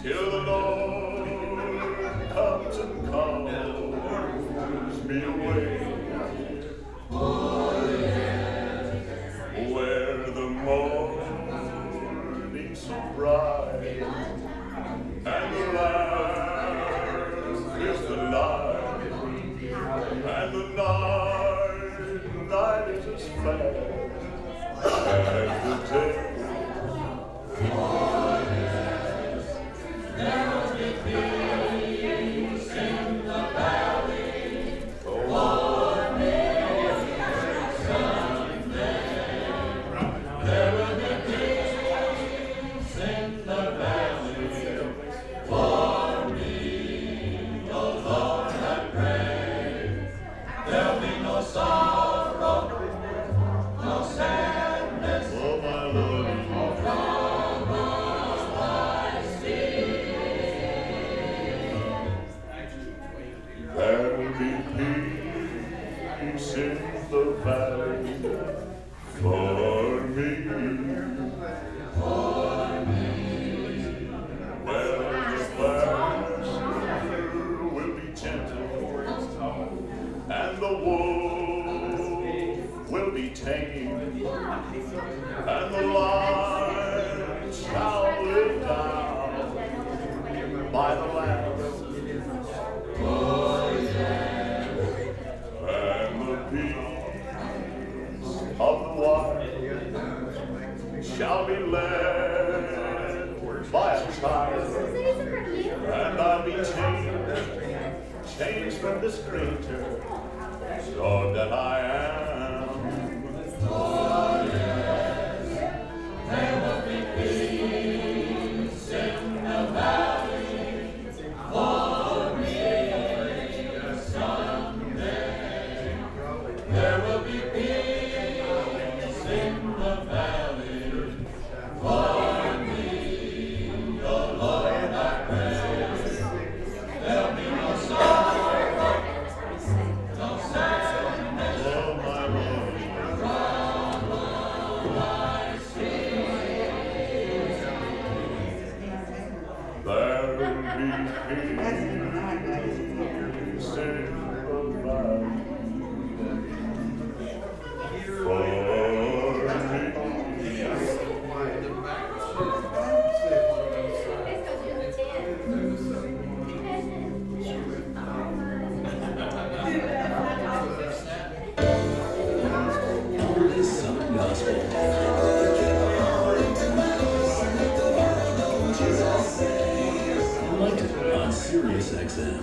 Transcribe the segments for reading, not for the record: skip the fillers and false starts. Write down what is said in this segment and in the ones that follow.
till the Lord comes and calls me away. Where the morning's so bright and the lamp is the light, and the night is as fast as the day. There will be peace in the valley for me someday. There will be peace in the valley for me. Oh Lord, I pray there'll be no sorrow, no sadness, oh my Lord, no trouble I see. There'll be peace in the valley for me. Well, the pasture will be gentle, and the wolf will be tame, and the lion shall lay down by the lamb. And the peace of the wild shall be led by a child, and I'll be changed from this creature, so that I am. Oh yes, there will be peace in the valley for me someday. There will be peace in the valley for me. Oh Lord, I pray there'll be no sorrow, no sadness, oh my Lord, trouble I see. There'll be peace in the valley for me. Southern Gospel. Elected on Sirius XM.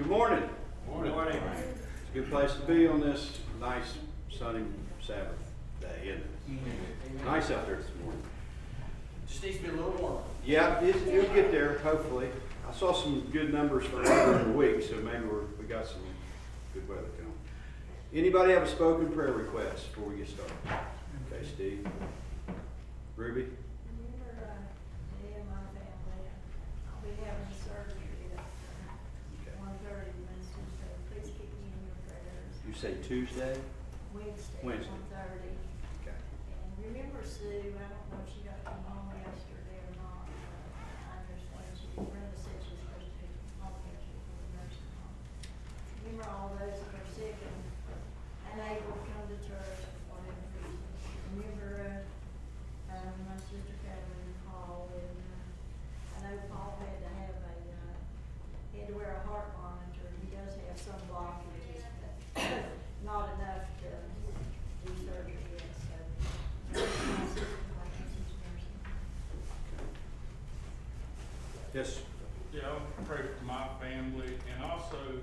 Good morning. Morning. It's a good place to be on this nice sunny Sabbath day, isn't it? Nice out there this morning. Just needs to be a little warmer. Yeah, you'll get there, hopefully. I saw some good numbers for later in the week, so maybe we got some good weather coming. Anybody have a spoken prayer request before we get started? Okay, Steve. Ruby? Remember, me and my family, I'll be having surgery at Okay. 1:30 Wednesday, so please keep me in your prayers. You say Tuesday? Wednesday, Wednesday. 1:30. Okay. And remember Sue, I don't know if she got from home yesterday or not, but I understand Brenda said she was supposed to be from home yesterday from the nursing home. Remember all those that are sick and unable to come to church for whatever reason. Remember, my sister Catherine called and, I know Paul had to have he had to wear a heart monitor. He does have some blockages, but not enough to do surgery yet, so. My sister, like, she's nursing. Yes. Yeah, I'll pray for my family and also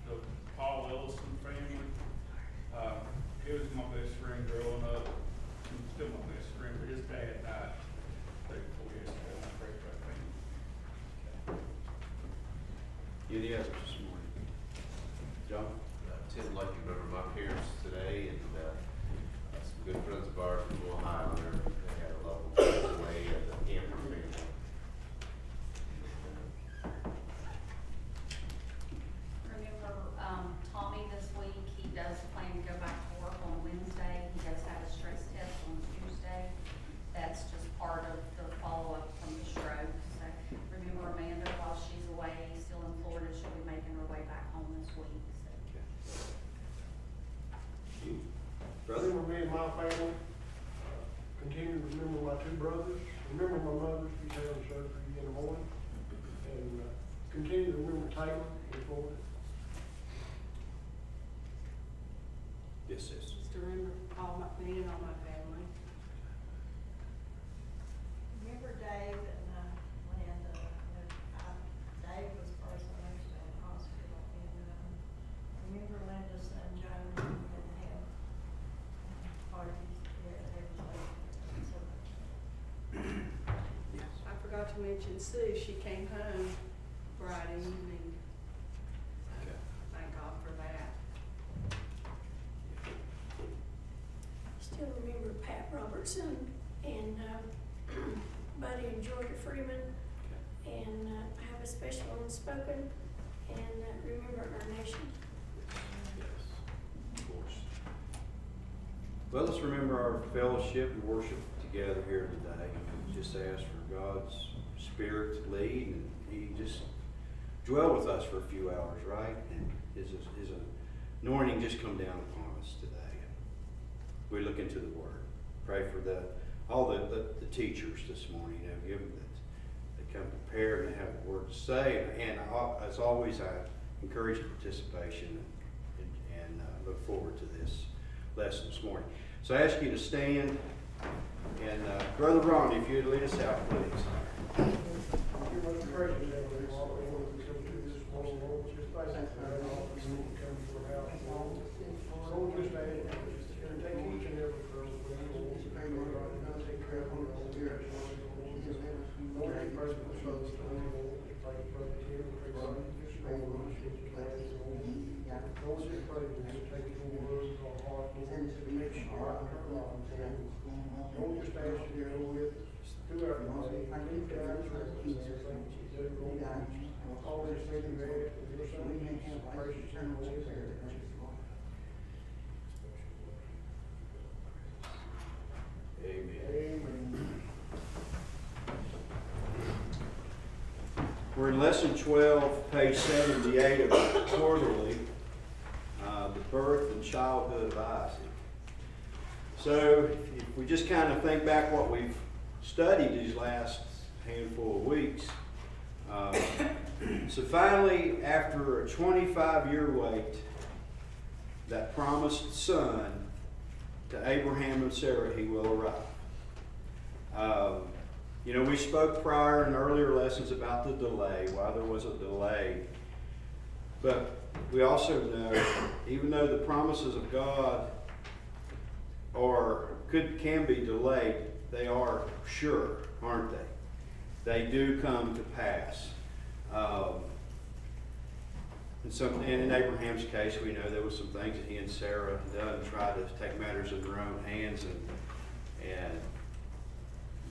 the Paul Ellison family. He was my best friend growing up, and still my best friend, but his dad died day before yesterday. I pray for that family. Any others this morning? John? Tim, I'd like to remember my parents today and some good friends of ours from Will Highlander. They had a lovely place away at the Camper family. Remember, Tommy this week, he does plan to go back to work on Wednesday. He does have a stress test on Tuesday. That's just part of the follow-up from the stroke. So remember Amanda, while she's away, still in Florida, she'll be making her way back home this week, so. You? Brother? Remember me and my family, continue to remember my two brothers, remember my mother, she's having surgery in the morning, and continue to remember Taylor in Florida. Yes, sis. Just to remember me and all my family. Remember Dave and, Linda, Dave was first when they was in the hospital, and, remember Linda's son Joe, had to have parties, there was like, so much. Yes. I forgot to mention Sue, she came home Friday evening. Okay. Thank God for that. Still remember Pat Robertson and Buddy and Georgia Freeman, and have a special unspoken, and remember our nation. Yes, of course. Well, let's remember our fellowship and worship together here today. Just ask for God's Spirit to lead, and He just dwell with us for a few hours, right? And His anointing just come down upon us today. We look into the Word. Pray for all the teachers this morning. Give them that they come prepared and have a word to say. And as always, I encourage participation and look forward to this lesson this morning. So I ask you to stand, and Brother Ron, if you'd lead us out, please. Dear Most Gracious Heavenly Father, Lord, we come to this morning, Lord, just thank you for that all we come to your house, Lord. Lord, just ask you to take each and every person, Lord, God, and take care of them, Lord, Lord, we pray for the souls, Lord, we pray for the Tim, we pray for the strong, Lord, we pray for the Lord, just pray that you take your word to our heart, Lord, to make sure our lives, Lord, just ask you to go with us throughout the day, lead guides, all these things we ask in your Son, Jesus, precious and holy name. Amen. We're in lesson 12, page 78 of the quarterly, the birth and childhood of Isaac. So if we just kind of think back what we've studied these last handful of weeks. So finally, after a 25-year wait, that promised son to Abraham and Sarah, he will arrive. You know, we spoke prior in earlier lessons about the delay, why there was a delay. But we also know, even though the promises of God can be delayed, they are sure, aren't they? They do come to pass. And in Abraham's case, we know there was some things that he and Sarah done, tried to take matters in their own hands and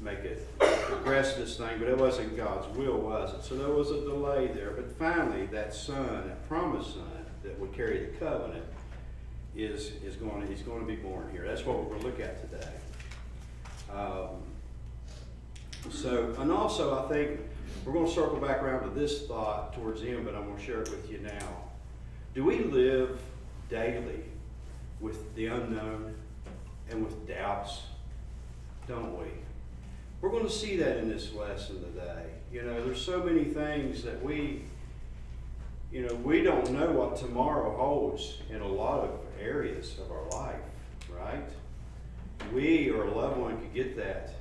make it progress this thing, but it wasn't God's will, was it? So there was a delay there. But finally, that son, that promised son that would carry the covenant, he's going to be born here. That's what we're going to look at today. And also I think we're going to circle back around to this thought towards the end, but I'm going to share it with you now. Do we live daily with the unknown and with doubts? Don't we? We're going to see that in this lesson today. You know, there's so many things that we don't know what tomorrow holds in a lot of areas of our life, right? We or a loved one could get that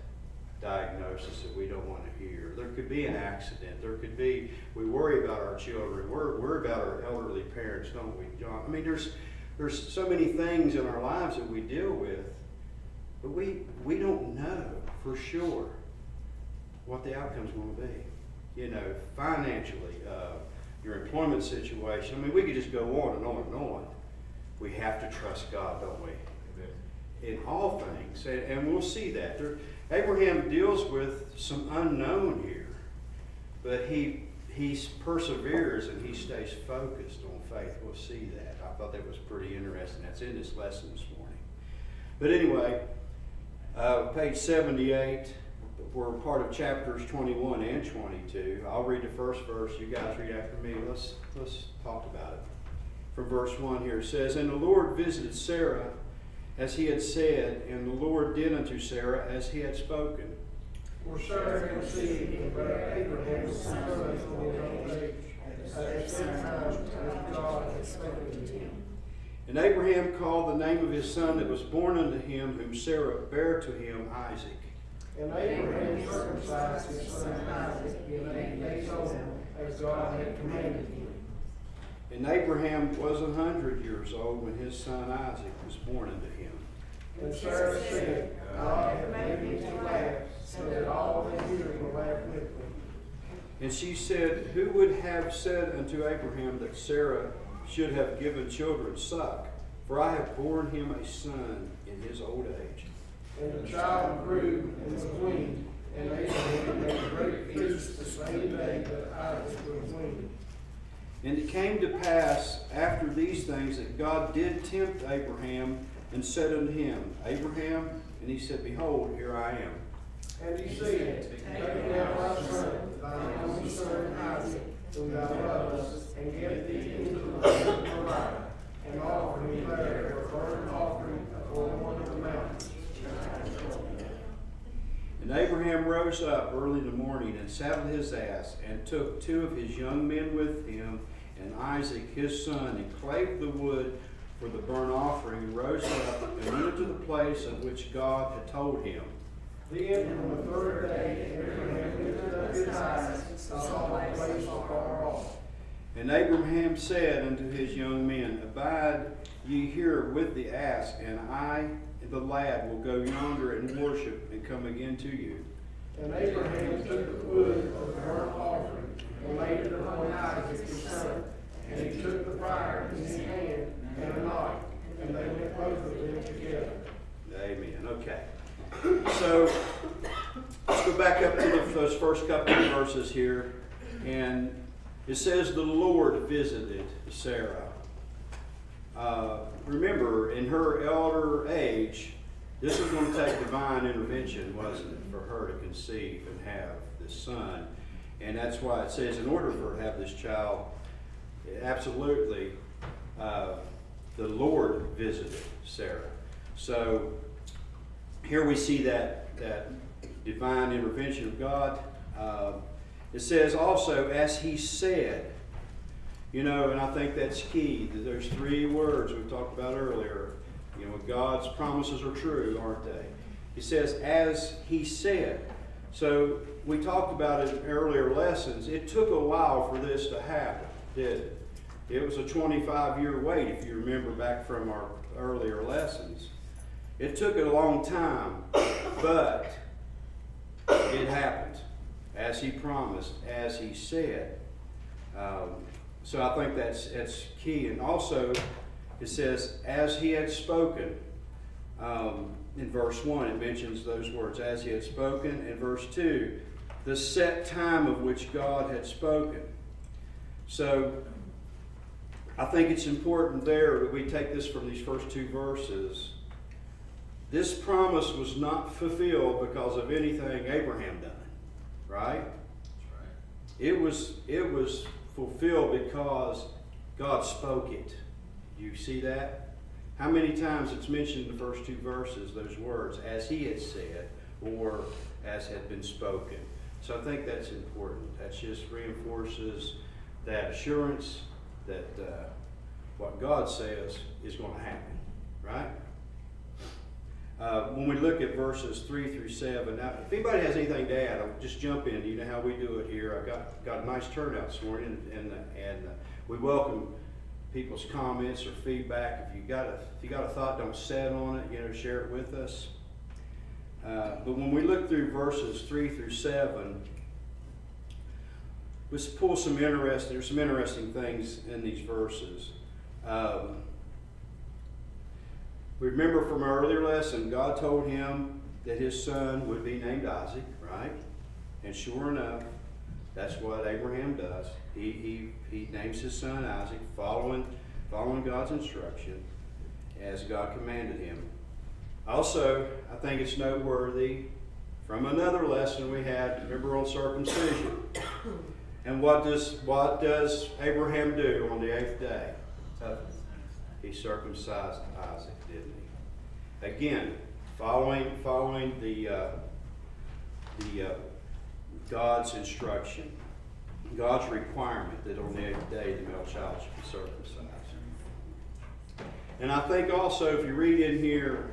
diagnosis that we don't want to hear. There could be an accident. There could be, we worry about our children. We're worried about our elderly parents, don't we, John? I mean, there's so many things in our lives that we deal with, but we don't know for sure what the outcome's going to be. You know, financially, your employment situation. I mean, we could just go on and on and on. We have to trust God, don't we? In all things, and we'll see that. Abraham deals with some unknown here, but he perseveres and he stays focused on faith. We'll see that. I thought that was pretty interesting. That's in this lesson this morning. But anyway, page 78, we're part of chapters 21 and 22. I'll read the first verse. You guys read after me. Let's talk about it. From verse 1 here, it says, "And the Lord visited Sarah as he had said, and the Lord did unto Sarah as he had spoken. For Sarah conceived and bare Abraham a son in his old age, at the same time as God had spoken to him. And Abraham called the name of his son that was born unto him, whom Sarah bare to him, Isaac. And Abraham circumcised his son Isaac being 8 days old, as God had commanded him. And Abraham was 100 years old when his son Isaac was born unto him. And Sarah said, God hath made me to laugh, so that all that hear will laugh with me. And she said, Who would have said unto Abraham that Sarah should have given children suck? For I have borne him a son in his old age. And the child grew and was weaned, and Abraham made a great feast the same day that Isaac was weaned. And it came to pass after these things that God did tempt Abraham, and said unto him, Abraham, and he said, Behold, here I am. And he said, Take now thy son, thine only son Isaac, whom thou lovest, and get thee into the land of Moriah, and offer me there a burnt offering upon one of the mountains. And Abraham rose up early in the morning, and saddled his ass, and took 2 of his young men with him, and Isaac his son, and clave the wood for the burnt offering, and rose up, and went into the place of which God had told him. Then on the 3rd day, Abraham lifted up his eyes, and saw the place afar off. And Abraham said unto his young men, Abide ye here with the ass, and I, the lad, will go yonder and worship, and come again to you. And Abraham took the wood of the burnt offering, and laid it upon Isaac his son. And he took the fire in his hand, and a knife, and they went both of them together. Amen. Okay. So, let's go back up to those first couple of verses here. And it says the Lord visited Sarah. Remember, in her elder age, this was going to take divine intervention, wasn't it, for her to conceive and have this son. And that's why it says in order for her to have this child, absolutely, the Lord visited Sarah. So here we see that divine intervention of God. It says also, as he said, you know, and I think that's key. There's 3 words we talked about earlier. You know, God's promises are true, aren't they? He says, as he said. So we talked about it in earlier lessons. It took a while for this to happen, did it? It was a 25-year wait, if you remember back from our earlier lessons. It took a long time, but it happened, as he promised, as he said. So I think that's key. And also, it says, as he had spoken. In verse 1, it mentions those words, as he had spoken. In verse 2, the set time of which God had spoken. So, I think it's important there that we take this from these first two verses. This promise was not fulfilled because of anything Abraham done, right? It was fulfilled because God spoke it. You see that? How many times it's mentioned in the first two verses, those words, as he had said, or as had been spoken. So I think that's important. That just reinforces that assurance that what God says is going to happen, right? When we look at verses 3 through 7, now if anybody has anything to add, I'll just jump in. You know how we do it here. I've got a nice turnout this morning, and we welcome people's comments or feedback. If you got a thought, don't sit on it. Share it with us. But when we look through verses 3 through 7, let's pull some there's some interesting things in these verses. We remember from our earlier lesson, God told him that his son would be named Isaac, right? And sure enough, that's what Abraham does. He names his son Isaac, following God's instruction as God commanded him. Also, I think it's noteworthy from another lesson we had, remember, on circumcision. And what does Abraham do on the 8th day? He circumcised Isaac, didn't he? Again, following the God's instruction, God's requirement that on the 8th day the male child should be circumcised. And I think also, if you read in here,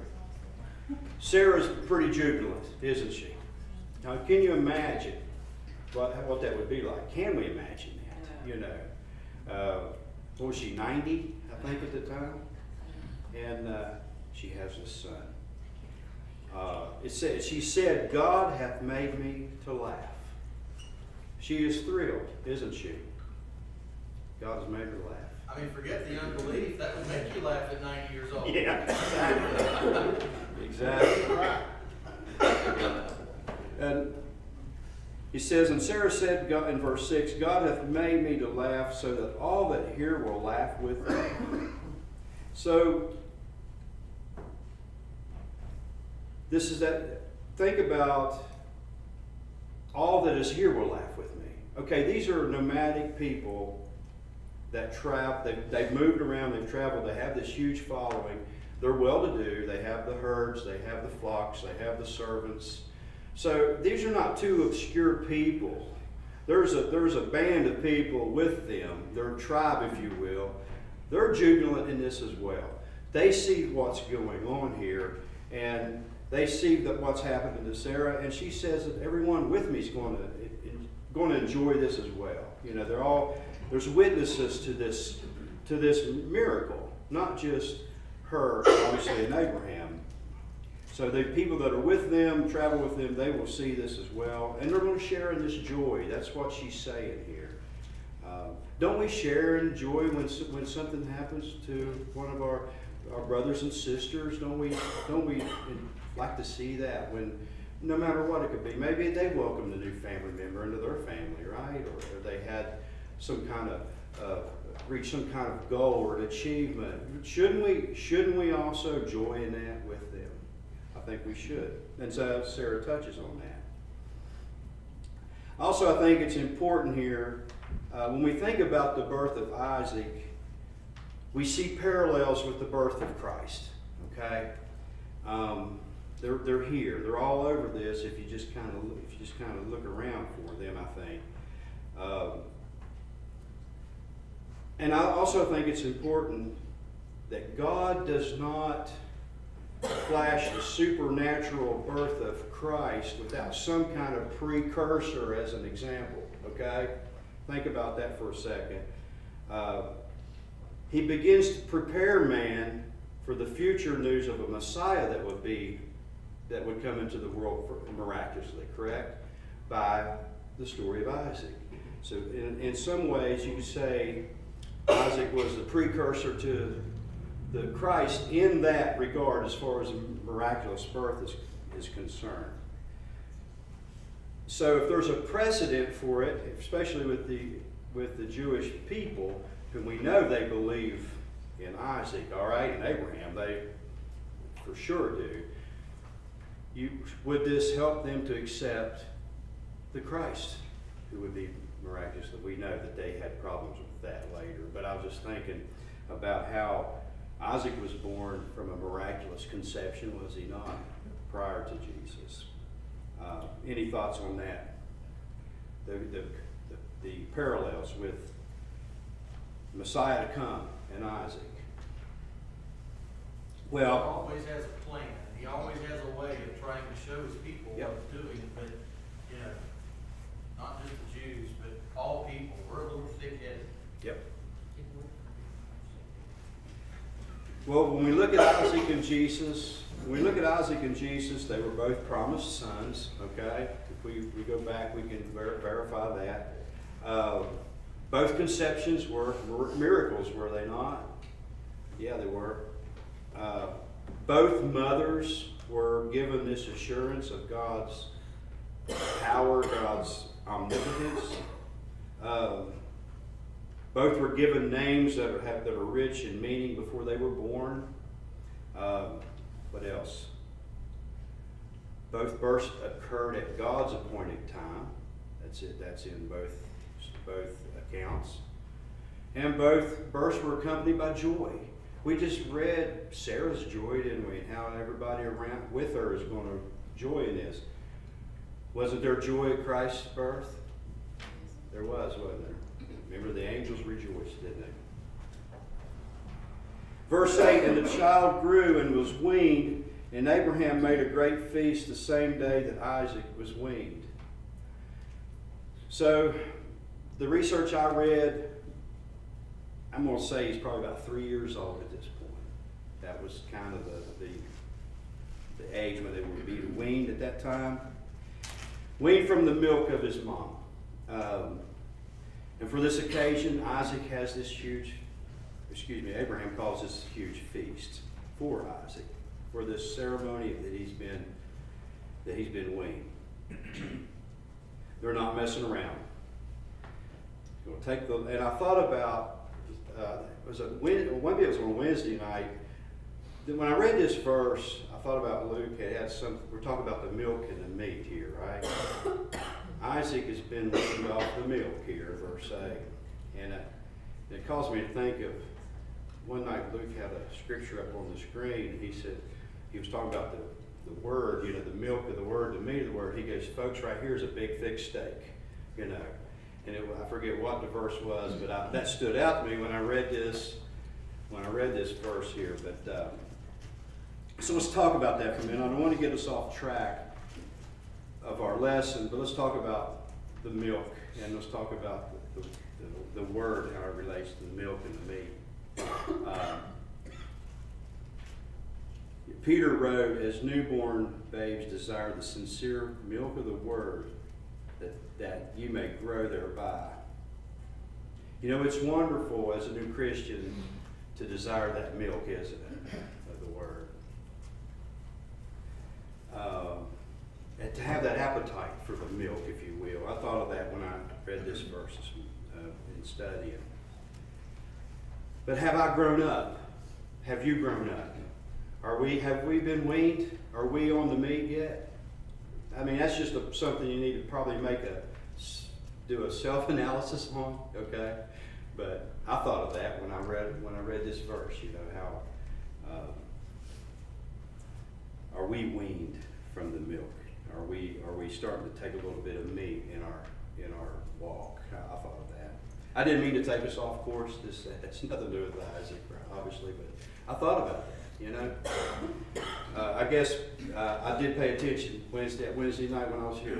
Sarah's pretty jubilant, isn't she? Now, can you imagine what that would be like? Can we imagine that? What was she, 90, I think, at the time? And she has this son. It says, she said, God hath made me to laugh. She is thrilled, isn't she? God has made her laugh. I mean, forget the unbelief. That would make you laugh at 90 years old. Yeah, exactly. Exactly. Right. And he says, and Sarah said in verse 6, God hath made me to laugh so that all that hear will laugh with me. So, this is that, think about all that is here will laugh with me. Okay, these are nomadic people that travel, they've moved around, they've traveled, they have this huge following. They're well-to-do, they have the herds, they have the flocks, they have the servants. So these are not two obscure people. There's a band of people with them, their tribe, if you will. They're jubilant in this as well. They see what's going on here, and they see that what's happened to Sarah, and she says that everyone with me is going to enjoy this as well. There's witnesses to this miracle, not just her, obviously, and Abraham. So the people that are with them, travel with them, they will see this as well, and they're going to share in this joy. That's what she's saying here. Don't we share in joy when something happens to one of our brothers and sisters? Don't we like to see that when, no matter what it could be, maybe they welcomed a new family member into their family, right? Or they had some kind of reached some kind of goal or an achievement. Shouldn't we also joy in that with them? I think we should. And so Sarah touches on that. Also, I think it's important here, when we think about the birth of Isaac, we see parallels with the birth of Christ, okay? They're here. They're all over this if you just kind of look around for them, I think. And I also think it's important that God does not flash the supernatural birth of Christ without some kind of precursor as an example, okay? Think about that for a second. he begins to prepare man for the future news of a Messiah that would come into the world miraculously, correct? By the story of Isaac. So in some ways you could say Isaac was the precursor to the Christ in that regard as far as a miraculous birth is concerned. So if there's a precedent for it, especially with the Jewish people, whom we know they believe in Isaac, all right, and Abraham, they for sure do. Would this help them to accept the Christ, who would be miraculous? We know that they had problems with that later, but I was just thinking about how Isaac was born from a miraculous conception, was he not, prior to Jesus? Any thoughts on that? The parallels with Messiah to come and Isaac. He Well, always has a plan. He always has a way of trying to show his people Yep. what he's doing, but, you know, not just the Jews, but all people. We're a little thick-headed. yep. Well, when we look at Isaac and Jesus, they were both promised sons, okay? If we go back, we can verify that. Both conceptions were miracles, were they not? Yeah, they were. Both mothers were given this assurance of God's power, God's omnipotence. Both were given names that are rich in meaning before they were born. What else? Both births occurred at God's appointed time. That's it. That's in both accounts. And both births were accompanied by joy. We just read Sarah's joy, didn't we? And how everybody around with her is going to joy in this. Wasn't there joy at Christ's birth? There was, wasn't there? Remember, the angels rejoiced, didn't they? Verse 8, and the child grew and was weaned, and Abraham made a great feast the same day that Isaac was weaned. So, the research I read, I'm going to say he's probably about 3 years old at this point. That was kind of the age when they would be weaned at that time. Weaned from the milk of his mom. And for this occasion, Abraham calls this huge feast for Isaac, for this ceremony that he's been weaned. They're not messing around. And I thought about, maybe it was on Wednesday night. When I read this verse, I thought about Luke. We're talking about the milk and the meat here, right? Isaac has been weaned off the milk here, verse 8. And it caused me to think of, one night Luke had a scripture up on the screen. He said, he was talking about the word, the milk of the word, the meat of the word. He goes, folks, right here is a big, thick steak, And I forget what the verse was, but that stood out to me when I read this verse here. But so let's talk about that for a minute. I don't want to get us off track of our lesson, but let's talk about the milk, and let's talk about the word, how it relates to the milk and the meat. Peter wrote, as newborn babes desire the sincere milk of the word, that you may grow thereby. It's wonderful as a new Christian to desire that milk, isn't it, of the word. And to have that appetite for the milk, if you will. I thought of that when I read this verse in studying. But have I grown up? Have you grown up? Have we been weaned? Are we on the meat yet? I mean, that's just something you need to probably do a self-analysis on, okay? But I thought of that when I read this verse. How are we weaned from the milk? Are we starting to take a little bit of meat in our walk? I thought of that. I didn't mean to take us off course. This has nothing to do with Isaac, obviously, but I thought about that. I guess I did pay attention Wednesday night when I was here.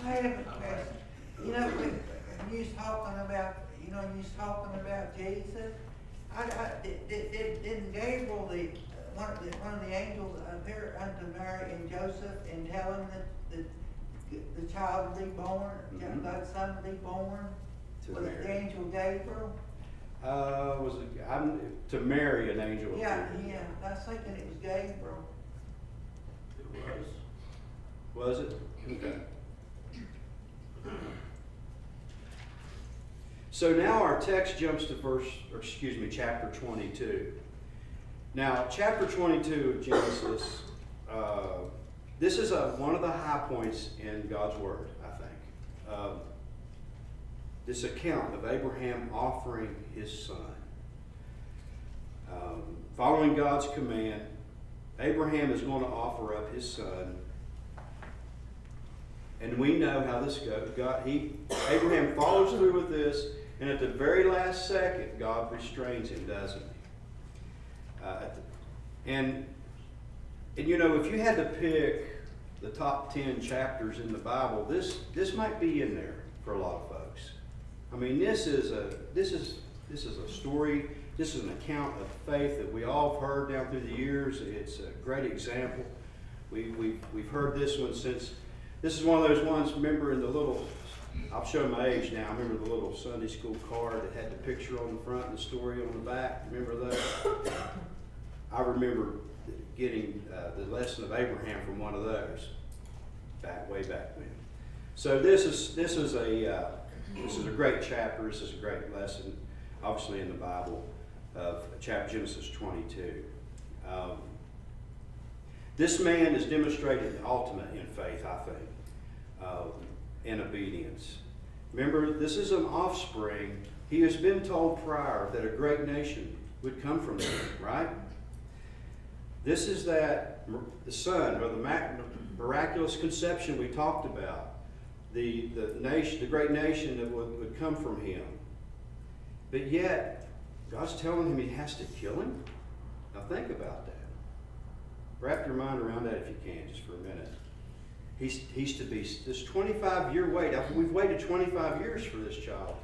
I have a question. When you was talking about, know, you was talking about Jesus. Didn't Gabriel, one of the angels appear unto Mary and Joseph and tell him that the child would be born, God's son would be born? To Was it the Mary. angel Gabriel? To Mary, an angel appeared. Yeah, I was thinking it was Gabriel. It was. Was it? Okay. So now our text jumps to chapter 22. Now, chapter 22 of Genesis, this is one of the high points in God's Word, I think. This account of Abraham offering his son. Following God's command, Abraham is going to offer up his son. And we know how this goes. Abraham follows through with this, and at the very last second, God restrains him, doesn't he? And you know, if you had to pick the top 10 chapters in the Bible, this might be in there for a lot of folks. I mean, this is a story. This is an account of faith that we all have heard down through the years. It's a great example. We've heard this one since. This is one of those ones. Remember in the little. I'll show my age now. I remember the little Sunday school card that had the picture on the front and the story on the back. Remember that? I remember getting the lesson of Abraham from one of those way back when. So this is a great chapter. This is a great lesson, obviously in the Bible, of Genesis 22. This man has demonstrated the ultimate in faith, I think, and obedience. Remember, this is an offspring. He has been told prior that a great nation would come from him, right? This is the son, or the miraculous conception we talked about. The great nation that would come from him. But yet, God's telling him he has to kill him? Now think about that. Wrap your mind around that if you can, just for a minute. He's to be this 25-year wait. We've waited 25 years for this child.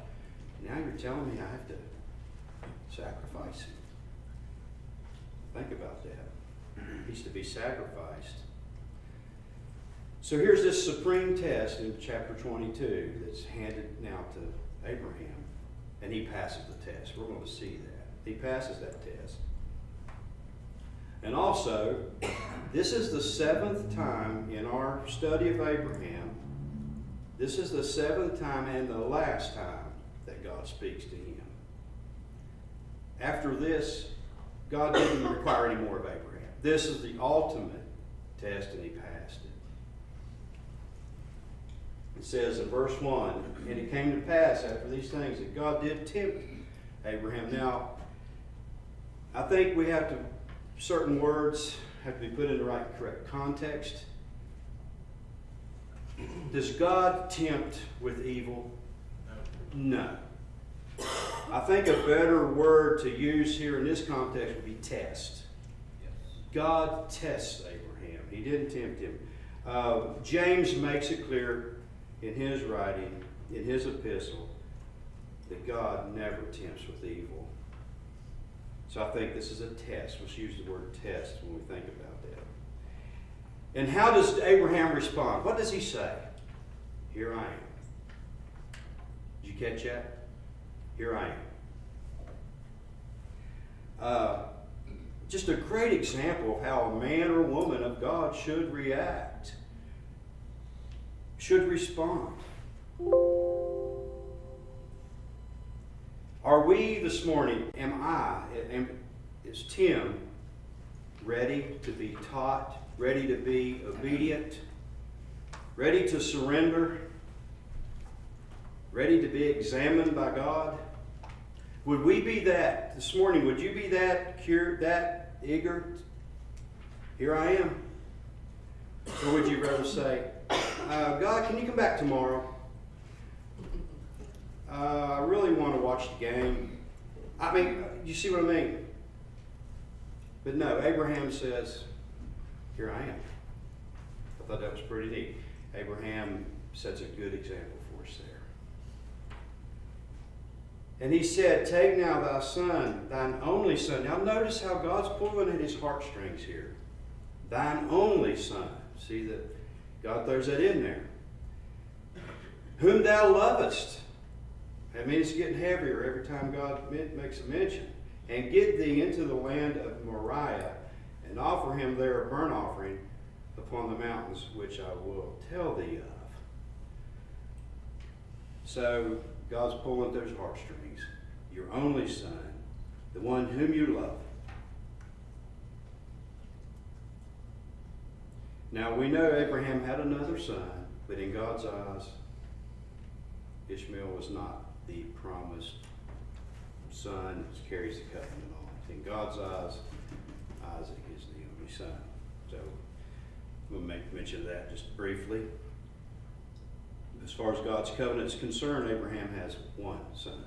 Now you're telling me I have to sacrifice him. Think about that. He's to be sacrificed. So here's this supreme test in chapter 22 that's handed now to Abraham. And he passes the test. We're going to see that. He passes that test. And also, this is the 7th time in our study of Abraham. This is the 7th time and the last time that God speaks to him. After this, God didn't require any more of Abraham. This is the ultimate test, and he passed it. It says in verse 1, and it came to pass after these things that God did tempt Abraham. Now, I think we have to, certain words have to be put in the correct context. Does God tempt with evil? No. I think a better word to use here in this context would be test. God tests Abraham. He didn't tempt him. James makes it clear in his writing, in his epistle, that God never tempts with evil. So I think this is a test. Let's use the word test when we think about that. And how does Abraham respond? What does he say? Here I am. Did you catch that? Here I am. Just a great example of how a man or woman of God should react, should respond. Are we this morning, is Tim ready to be taught, ready to be obedient, ready to surrender, ready to be examined by God? Would we be that this morning? Would you be that eager? Here I am. Or would you rather say, God, can you come back tomorrow? I really want to watch the game. I mean, you see what I mean? But no, Abraham says, here I am. I thought that was pretty neat. Abraham sets a good example for us And he said, take now thy son, thine only son. Now notice how God's pulling at his heartstrings here. Thine only son. See that God throws that in there. Whom thou lovest. That means it's getting heavier every time God makes a mention. And get thee into the land of Moriah, and offer him there a burnt offering upon the mountains which I will tell thee of. So God's pulling at those heartstrings. Your only son, the one whom you love. Now we know Abraham had another son, but in God's eyes, Ishmael was not the promised son that carries the covenant on. In God's eyes, Isaac is the only son. So we'll make mention of that just briefly. As far as God's covenant is concerned, Abraham has one son.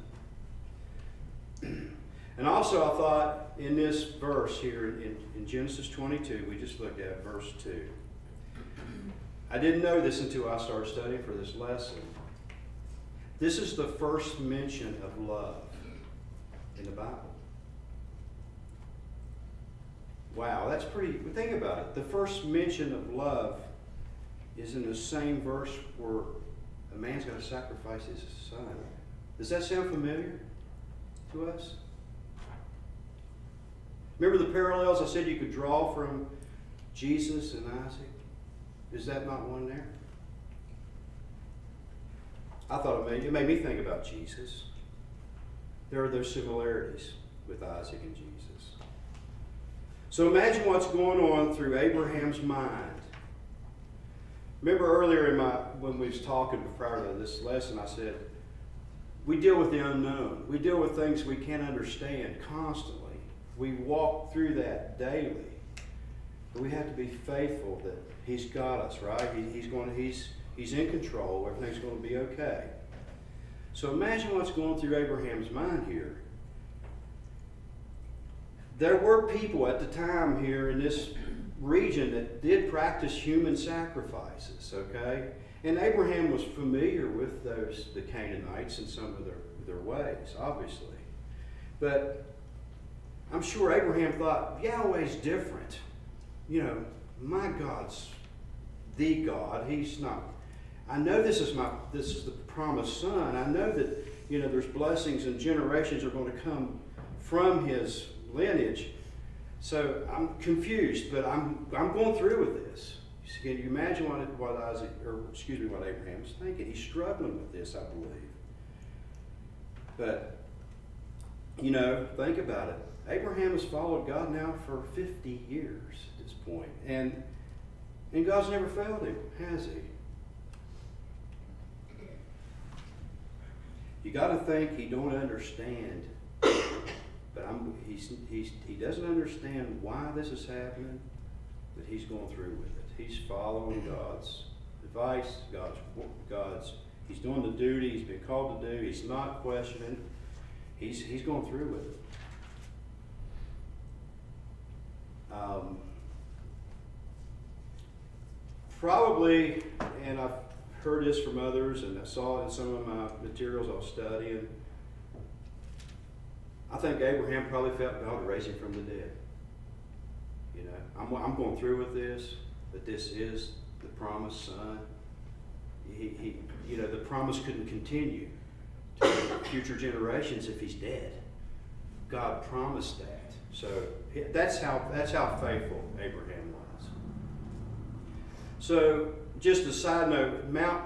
And also I thought in this verse here in Genesis 22, we just looked at verse 2. I didn't know this until I started studying for this lesson. This is the first mention of love in the Bible. Wow, that's pretty, think about it. The first mention of love is in the same verse where a man's got to sacrifice his son. Does that sound familiar to us? Remember the parallels I said you could draw from Jesus and Isaac? Is that not one there? I thought it made me think about Jesus. There are those similarities with Isaac and Jesus. So imagine what's going on through Abraham's mind. Remember earlier when we was talking prior to this lesson, I said, we deal with the unknown. We deal with things we can't understand constantly. We walk through that daily. But we have to be faithful that He's got us, right? He's in control. Everything's going to be okay. So imagine what's going through Abraham's mind here. There were people at the time here in this region that did practice human sacrifices, okay? And Abraham was familiar with the Canaanites and some of their ways, obviously. But I'm sure Abraham thought, Yahweh's different. You know, my God's the God. He's not. I know this is the promised son. I know that, you know, there's blessings and generations are going to come from his lineage. So I'm confused, but I'm going through with this. Can you imagine what Abraham was thinking? He's struggling with this, I believe. But, you know, think about it. Abraham has followed God now for 50 years at this point. And God's never failed him, has he? You got to think he don't understand, but he doesn't understand why this is happening, but he's going through with it. He's following God's advice, he's doing the duty he's been called to do. He's not questioning. He's going through with it. Probably, and I've heard this from others, and I saw it in some of my materials I was studying, I think Abraham probably felt God would raise him from the dead. You know, I'm going through with this, but this is the promised son. The promise couldn't continue to future generations if he's dead. God promised that. So that's how faithful Abraham was. So just a side note, Mount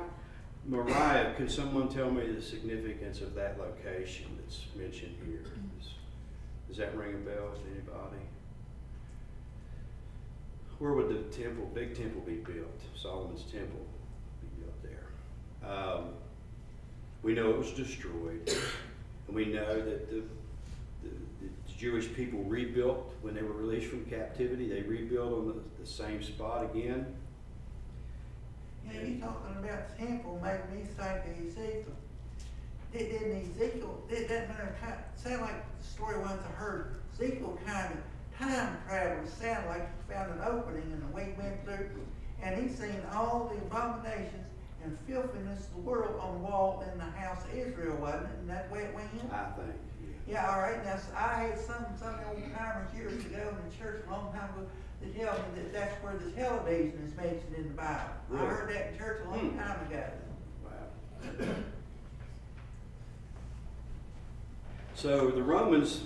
Moriah, can someone tell me the significance of that location that's mentioned here? Does that ring a bell to anybody? Where would the big temple be built? Solomon's temple be built there. We know it was destroyed, and we know that the Jewish people rebuilt when they were released from captivity. They rebuilt on the same spot again. Yeah, you talking about the temple made me think of Ezekiel. Didn't Ezekiel, that matter, sound like the story once I heard, Ezekiel kind of time traveled, sounded like he found an opening and the way he went through, and he seen all the abominations and filthiness of the world on the wall in the house of Israel, wasn't it? And that's the way it went in? I think, Yeah, all right, now, so I had some old timers years ago in the church a long time ago that tell me that that's where the television is mentioned in the Bible. Really? I heard that in church a long time ago. Wow. So the Romans,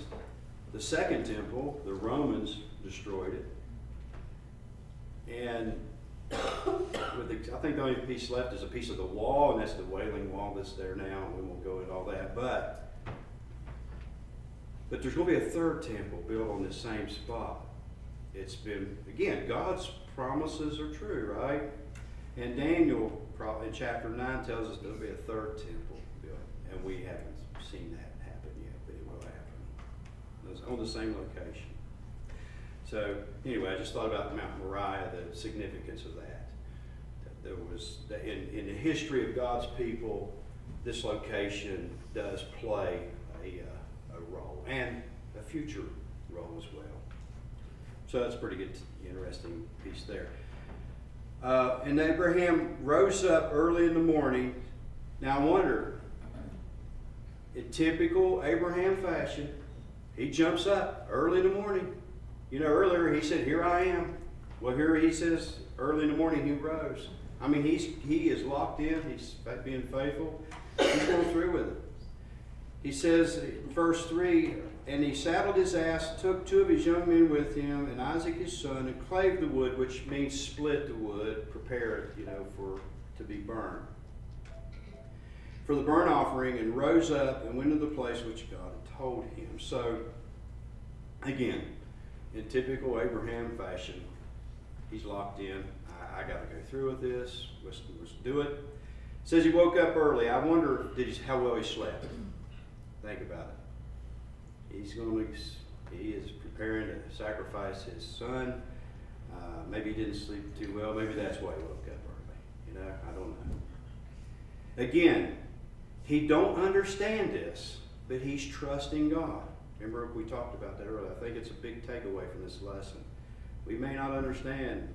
the second temple, the Romans destroyed it. And I think the only piece left is a piece of the wall, and that's the Wailing Wall that's there now, and we won't go into all that. But there's going to be a third temple built on this same spot. It's been, again, God's promises are true, right? And Daniel in chapter 9 tells us there'll be a third temple built, and we haven't seen that happen yet, but it will happen. It's on the same location. So anyway, I just thought about Mount Moriah, the significance of that. There was, in the history of God's people, this location does play a role, and a future role as well. So that's a pretty good, interesting piece there. And Abraham rose up early in the morning. Now I wonder, in typical Abraham fashion, he jumps up early in the morning. You know, earlier he said, "Here I am." Well, here he says, early in the morning he rose. I mean, he is locked in. He's being faithful. He's going through with it. He says, verse 3, and he saddled his ass, took 2 of his young men with him, and Isaac his son, and clave the wood, which means split the wood, prepare it, to be burned, for the burnt offering, and rose up and went to the place which God had told him. So, again, in typical Abraham fashion, he's locked in. I got to go through with this. Let's do it. It says he woke up early. I wonder how well he slept. Think about it. He is preparing to sacrifice his son. Maybe he didn't sleep too well. Maybe that's why he woke up early. I don't know. Again, he don't understand this, but he's trusting God. Remember, we talked about that earlier. I think it's a big takeaway from this lesson. We may not understand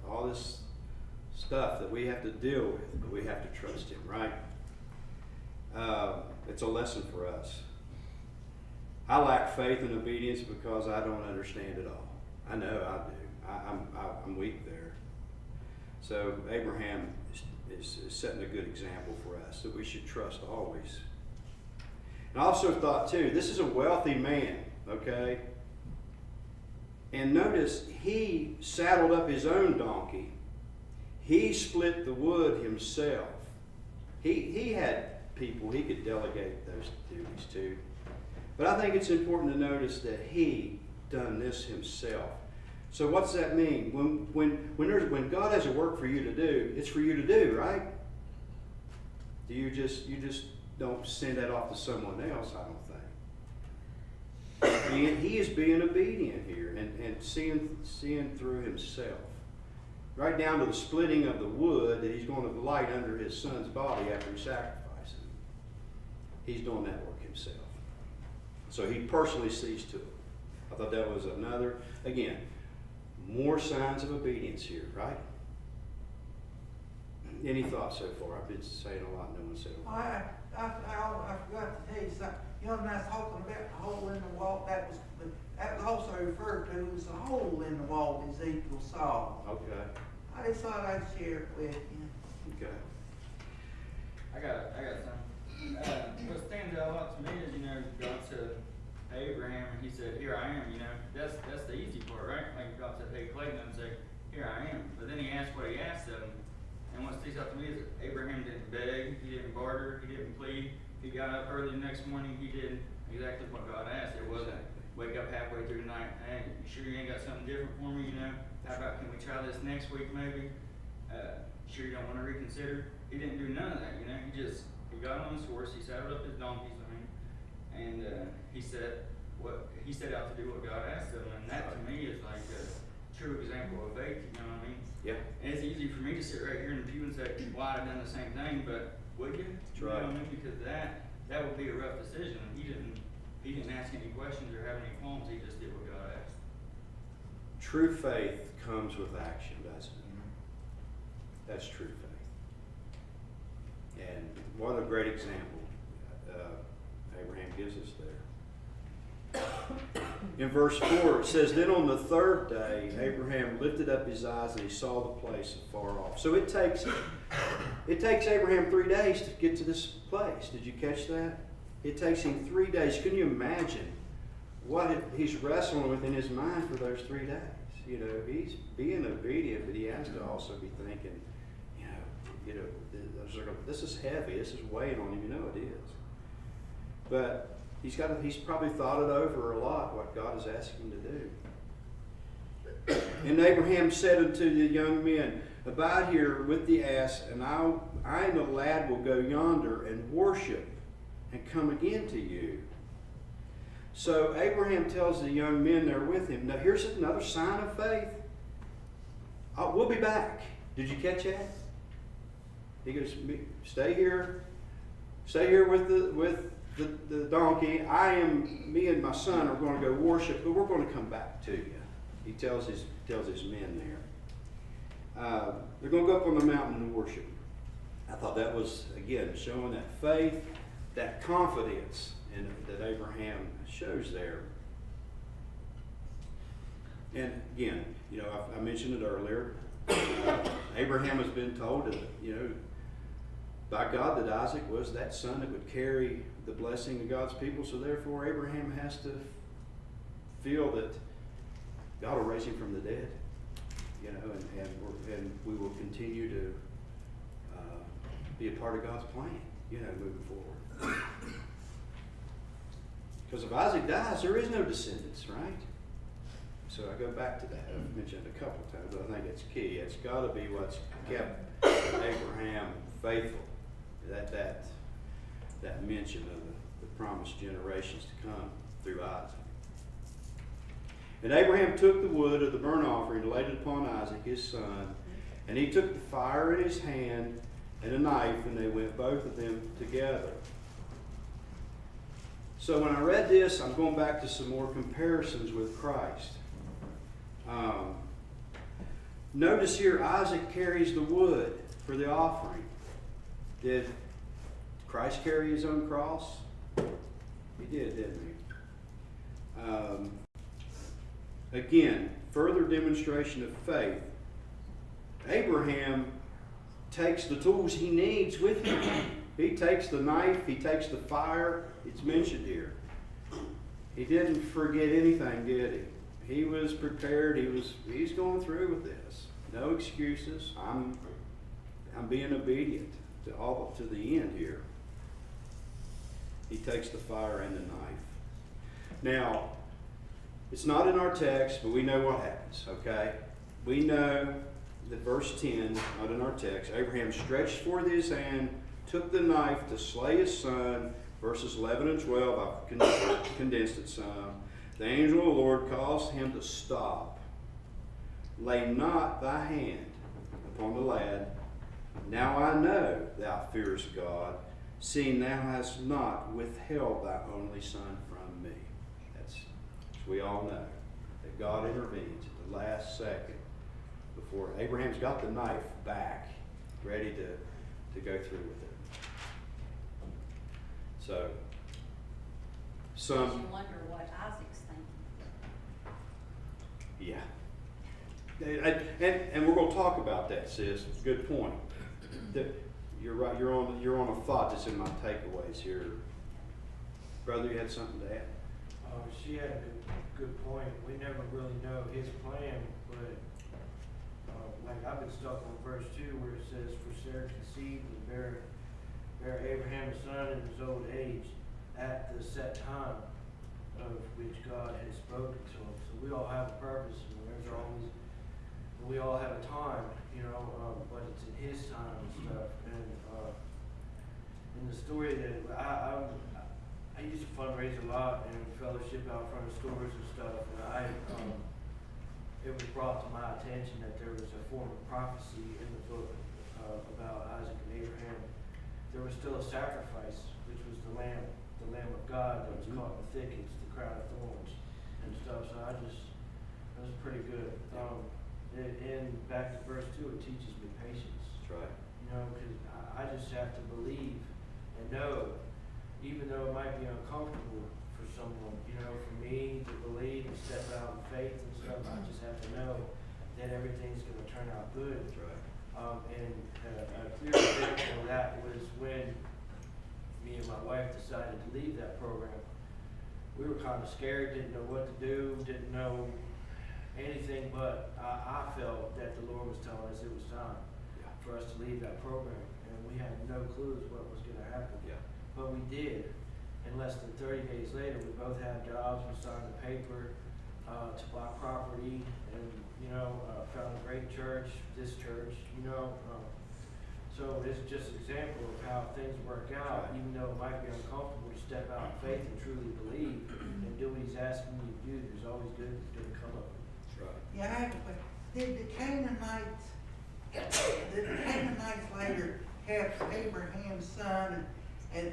all this stuff that we have to deal with, but we have to trust him, right? It's a lesson for us. I lack faith and obedience because I don't understand it all. I know I do. I'm weak there. So Abraham is setting a good example for us that we should trust always. And I also thought too, this is a wealthy man, okay? And notice he saddled up his own donkey. He split the wood himself. He had people he could delegate those duties to. But I think it's important to notice that he done this himself. So what's that mean? When God has a work for you to do, it's for you to do, right? You just don't send that off to someone else, I don't think. He is being obedient here and seeing through himself. Right down to the splitting of the wood that he's going to light under his son's body after he sacrifices him. He's doing that work himself. So he personally sees to it. I thought that was another, again, more signs of obedience here, right? Any thoughts so far? I've been saying a lot, no one said a lot. I forgot to tell you something. You know, when I was talking about the hole in the wall, that was also referred to as the hole in the wall Ezekiel saw. Okay. I just thought I'd share it with you. Okay. I got something. What stands out a lot to me is, God said, "Hey, Abraham," and he said, "Here I am." That's the easy part, right? Like God said, "Hey, Clayton," and say, "Here I am." But then he asked what he asked of him. And what sticks out to me is Abraham didn't beg, he didn't barter, he didn't plead. He got up early the next morning, he did exactly what God asked. It wasn't wake up halfway through the night, "Hey, you sure you ain't got something different for me, How about, can we try this next week maybe? Sure you don't want to reconsider?" He didn't do none of that, he got on his horse, he saddled up his donkeys, and he set out to do what God asked of him. And that to me is like a true example of faith, you know what I mean? Yeah. And it's easy for me to sit right here in the pew and say, "Well, I've done the same thing," but would you? That's You right. know what I mean? Because that would be a rough decision. He didn't ask any questions or have any qualms. He just did what God asked. True faith comes with action, doesn't it? That's true faith. And what a great example Abraham gives us there. In verse 4, it says, "Then on the third day, Abraham lifted up his eyes and he saw the place afar off." So it takes Abraham 3 days to get to this place. Did you catch that? It takes him 3 days. Can you imagine what he's wrestling with in his mind for those 3 days? You know, he's being obedient, but he has to also be thinking, this is heavy. This is weighing on him. You know it is. But he's probably thought it over a lot, what God is asking him to do. "And Abraham said unto the young men, Abide here with the ass, and I and the lad will go yonder and worship and come again to you." So Abraham tells the young men there with him, now here's another sign of faith. We'll be back. Did you catch that? He goes, stay here with the donkey. Me and my son are going to go worship, but we're going to come back to you. He tells his men there. They're going to go up on the mountain and worship. I thought that was, again, showing that faith, that confidence that Abraham shows there. And again, I mentioned it earlier. Abraham has been told that, by God that Isaac was that son that would carry the blessing of God's people. So therefore, Abraham has to feel that God will raise him from the dead. And we will continue to be a part of God's plan, moving forward. Because if Isaac dies, there is no descendants, right? So I go back to that. I've mentioned it a couple of times, but I think it's key. It's got to be what's kept Abraham faithful. That mention of the promised generations to come through Isaac. "And Abraham took the wood of the burnt offering and laid it upon Isaac his son, and he took the fire in his hand and a knife, and they went both of them together." So when I read this, I'm going back to some more comparisons with Christ. Notice here, Isaac carries the wood for the offering. Did Christ carry his own cross? He did, didn't he? Again, further demonstration of faith. Abraham takes the tools he needs with him. He takes the knife, he takes the fire. It's mentioned here. He didn't forget anything, did he? He was prepared. He's going through with this. No excuses. I'm being obedient to the end here. He takes the fire and the knife. Now, it's not in our text, but we know what happens, okay? We know that verse 10, not in our text, Abraham stretched forth his hand, took the knife to slay his son. Verses 11 and 12, I've condensed it some. "The angel of the Lord caused him to stop. Lay not thy hand upon the lad. Now I know thou fearest God, seeing thou hast not withheld thy only son from me." That's we all know that God intervenes at the last second before Abraham's got the knife back, ready to go through with it. So, You wonder what Isaac's thinking. yeah. And we're going to talk about that, sis. Good point. You're right. You're on a thought that's in my takeaways here. Brother, you had something to add? She had a good point. We never really know his plan, but like I've been stuck on verse 2 where it says, "For Sarah conceived and bare Abraham a son in his old age at the set time of which God had spoken to him." So we all have a purpose, and we all have a time, but it's in His time and stuff. And in the story that I used to fundraise a lot and fellowship out front of stores and stuff, and it was brought to my attention that there was a form of prophecy in the book about Isaac and Abraham. There was still a sacrifice, which was the Lamb of God that was caught in the thickets, the crown of thorns and stuff. So that was pretty good. And back to verse 2, it teaches me patience. That's right. know, because I just have to believe and know, even though it might be uncomfortable for someone, you know, for me to believe and step out in faith and stuff, I just have to know that everything's gonna turn out good. That's right. And a clear example of that was when me and my wife decided to leave that program. We were kind of scared, didn't know what to do, didn't know anything, but I felt that the Lord was telling us it was time for us to leave that program. And we had no clues what was gonna happen. Yeah. But we did. And less than 30 days later, we both had jobs, we signed a paper to buy property, and, you know, found a great church, this church, you know. So it's just an example of how things work out, even though it might be uncomfortable to step out in faith and truly believe and do what he's asking you to do. There's always good that's going to come of it. That's right. Yeah, I have a question. Did the Canaanites later have Abraham's son and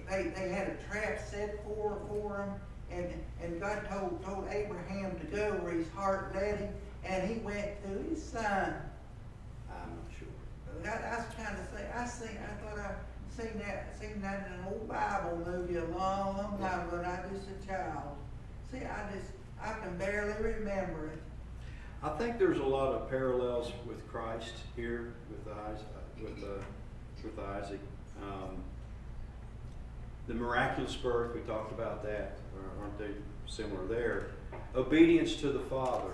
they had a trap set for them, and God told Abraham to go where his heart led him, and he went to his son. I'm not sure. I was trying to say, I thought I seen that in an old Bible movie a long time ago, when I was just a child. See, I can barely remember it. I think there's a lot of parallels with Christ here with Isaac. The miraculous birth, we talked about that. Aren't they similar there? Obedience to the Father.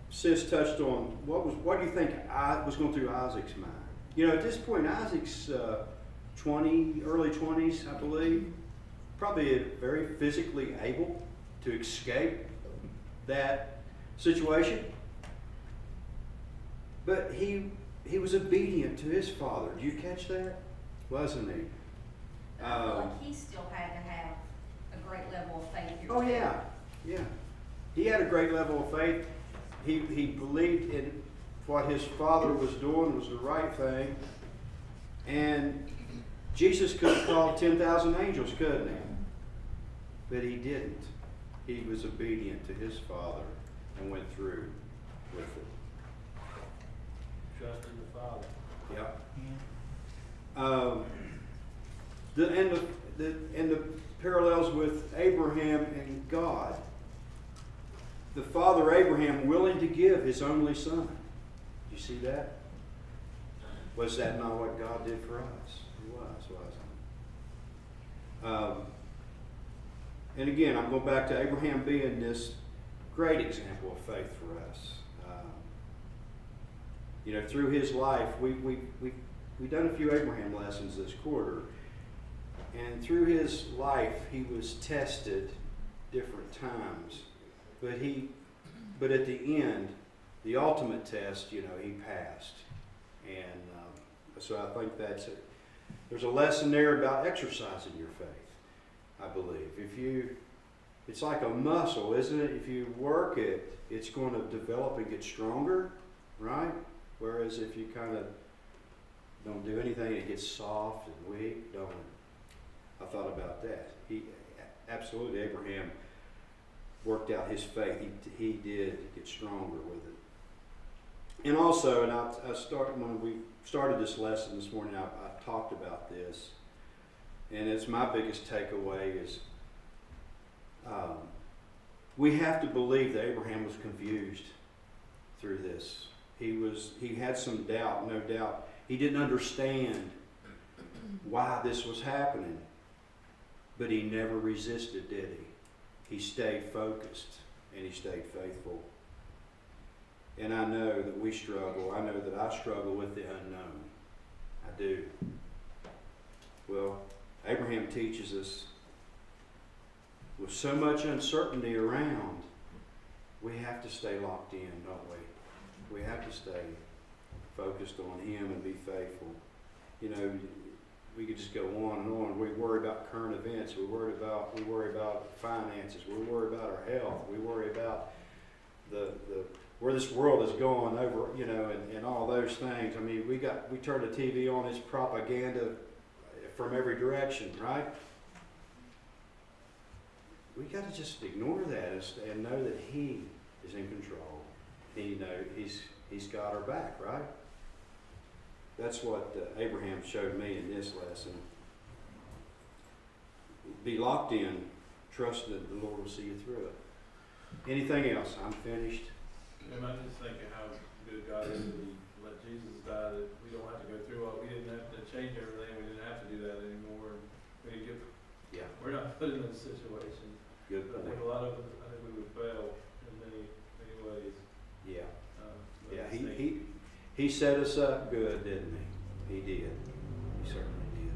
Sis touched on what do you think was going through Isaac's mind? You know, at this point, Isaac's early 20s, I believe, probably very physically able to escape that situation. But he was obedient to his father. Did you catch that? Wasn't he? I feel like he still had to have a great level of faith here. Oh yeah, yeah. He had a great level of faith. He believed in what his father was doing was the right thing. And Jesus could have called 10,000 angels, couldn't he? But he didn't. He was obedient to his father and went through with it. Trust in the Father. Yep. The parallels with Abraham and God. The father Abraham willing to give his only son. Did you see that? Was that not what God did for us? It was, wasn't it? And again, I'm going back to Abraham being this great example of faith for us. You know, through his life, we've done a few Abraham lessons this quarter. And through his life, he was tested different times. But at the end, the ultimate test, you know, he passed. And so I think there's a lesson there about exercising your faith, I believe. It's like a muscle, isn't it? If you work it, it's going to develop and get stronger, right? Whereas if you kind of don't do anything, it gets soft and weak, don't it? I thought about that. Absolutely, Abraham worked out his faith. He did get stronger with it. And also, when we started this lesson this morning, I talked about this, and it's my biggest takeaway is we have to believe that Abraham was confused through this. He had some doubt, no doubt. He didn't understand why this was happening, but he never resisted, did he? He stayed focused and he stayed faithful. And I know that we struggle. I know that I struggle with the unknown. I do. Well, Abraham teaches us with so much uncertainty around, we have to stay locked in, don't we? We have to stay focused on him and be faithful. You know, we could just go on and on. We worry about current events. We worry about finances. We worry about our health. We worry about where this world is going over, you know, and all those things. I mean, we turn the TV on, it's propaganda from every direction, right? We got to just ignore that and know that he is in control. He's He's got our back, right? That's what Abraham showed me in this lesson. Be locked in, trust that the Lord will see you through it. Anything else? I'm finished. And I just think of how good God is that He let Jesus die, that we don't have to go through all, we didn't have to change everything, we didn't have to do that anymore. We didn't get, Yeah, we're not put in those situations. good But I think point. a lot of us, I think we would fail in many, many ways. Yeah, But yeah. I think He set us up good, didn't he? He did. He certainly did.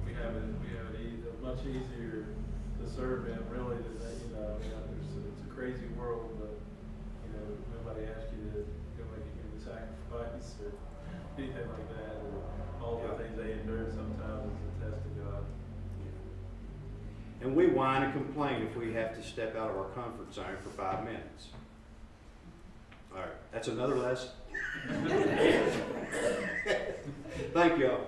we have it much easier to serve Him really than that, you know, it's a crazy world, but, you know, nobody asks you to go make a sacrifice or anything like that, or all the Yeah. things they endure sometimes is a test of God. And we whine and complain if we have to step out of our comfort zone for 5 minutes. All right, that's another lesson. Thank y'all.